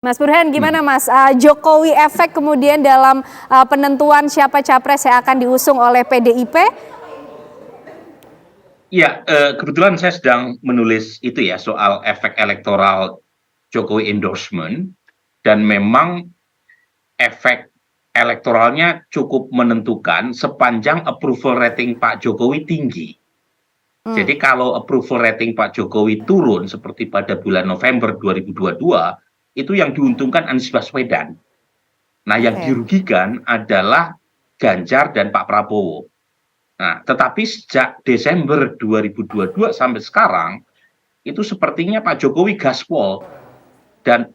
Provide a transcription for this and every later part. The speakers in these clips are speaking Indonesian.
Mas Burhan, gimana Mas? Jokowi efek kemudian dalam penentuan siapa capres yang akan diusung oleh PDIP? Ya, kebetulan saya sedang menulis itu ya soal efek elektoral Jokowi endorsement dan memang efek elektoralnya cukup menentukan sepanjang approval rating Pak Jokowi tinggi. Hmm, Jadi kalau approval rating Pak Jokowi turun seperti pada bulan November 2022, itu yang diuntungkan Anies Baswedan. Nah, yang oke. dirugikan adalah Ganjar dan Pak Prabowo. Nah, tetapi sejak Desember 2022 sampai sekarang, itu sepertinya Pak Jokowi gaspol dan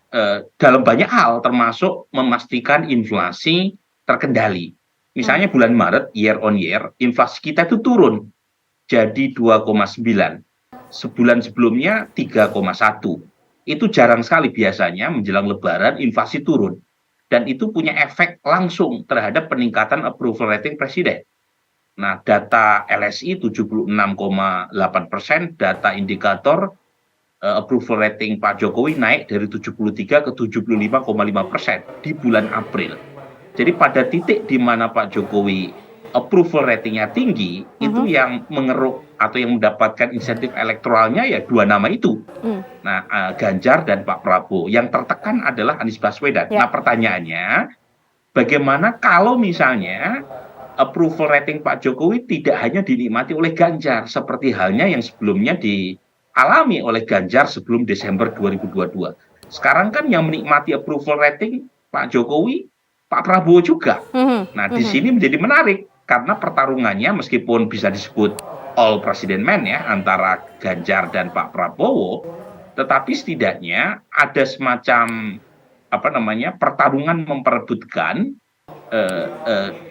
dalam banyak hal termasuk memastikan inflasi terkendali. Hmm, Misalnya bulan Maret year on year inflasi kita itu turun jadi 2,9. Sebulan sebelumnya 3,1. Itu jarang sekali biasanya menjelang lebaran inflasi turun. Dan itu punya efek langsung terhadap peningkatan approval rating presiden. Nah, data LSI 76,8%, data indikator approval rating Pak Jokowi naik dari 73 ke 75,5% di bulan April. Jadi pada titik di mana Pak Jokowi approval ratingnya tinggi, itu mhm, yang mengeruk atau yang mendapatkan insentif elektoralnya ya dua nama itu. hmm, Nah, Ganjar dan Pak Prabowo. Yang tertekan adalah Anies Baswedan. ya. Nah, pertanyaannya, bagaimana kalau misalnya approval rating Pak Jokowi tidak hanya dinikmati oleh Ganjar, seperti halnya yang sebelumnya dialami oleh Ganjar sebelum Desember 2022. Sekarang kan yang menikmati approval rating Pak Jokowi, Pak Prabowo juga. Mhm, Nah, di mhm. sini menjadi menarik karena pertarungannya meskipun bisa disebut all president man ya antara Ganjar dan Pak Prabowo, tetapi setidaknya ada semacam apa namanya pertarungan memperebutkan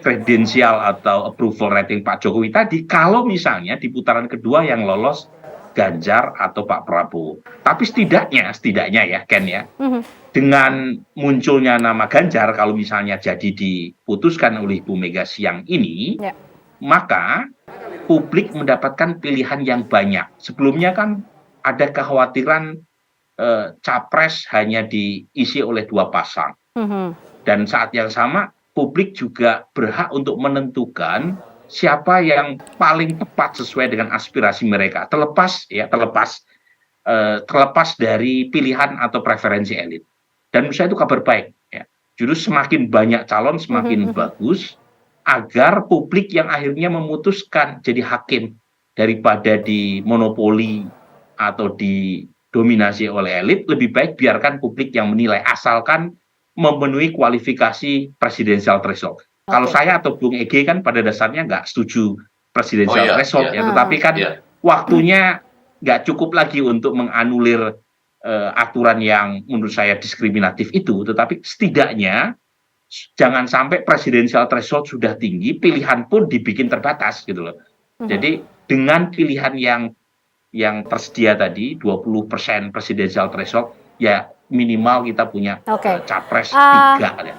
kredensial atau approval rating Pak Jokowi tadi kalau misalnya di putaran kedua yang lolos Ganjar atau Pak Prabowo. Tapi setidaknya ya Ken ya, Mhm. dengan munculnya nama Ganjar kalau misalnya jadi diputuskan oleh Bu Mega siang ini, Ya. maka publik mendapatkan pilihan yang banyak. Sebelumnya kan ada kekhawatiran capres hanya diisi oleh dua pasang. Mhm. Dan saat yang sama, publik juga berhak untuk menentukan siapa yang paling tepat sesuai dengan aspirasi mereka, terlepas dari pilihan atau preferensi elit. Dan menurut saya itu kabar baik. Ya. Justru semakin banyak calon, Mhm, semakin mhm. bagus, agar publik yang akhirnya memutuskan jadi hakim daripada dimonopoli atau didominasi oleh elit, lebih baik biarkan publik yang menilai, asalkan memenuhi kualifikasi presidensial threshold. Kalau Oke. saya atau Bung Ege kan pada dasarnya nggak setuju Oh presidensial iya, threshold iya, ya, tetapi kan iya. waktunya nggak cukup lagi untuk menganulir aturan yang menurut saya diskriminatif itu, tetapi setidaknya jangan sampai presidensial threshold sudah tinggi, pilihan pun dibikin terbatas gitu loh. Mhm. Jadi dengan pilihan yang tersedia tadi 20% presidensial threshold ya minimal kita punya Oke. capres Eh, tiga ya.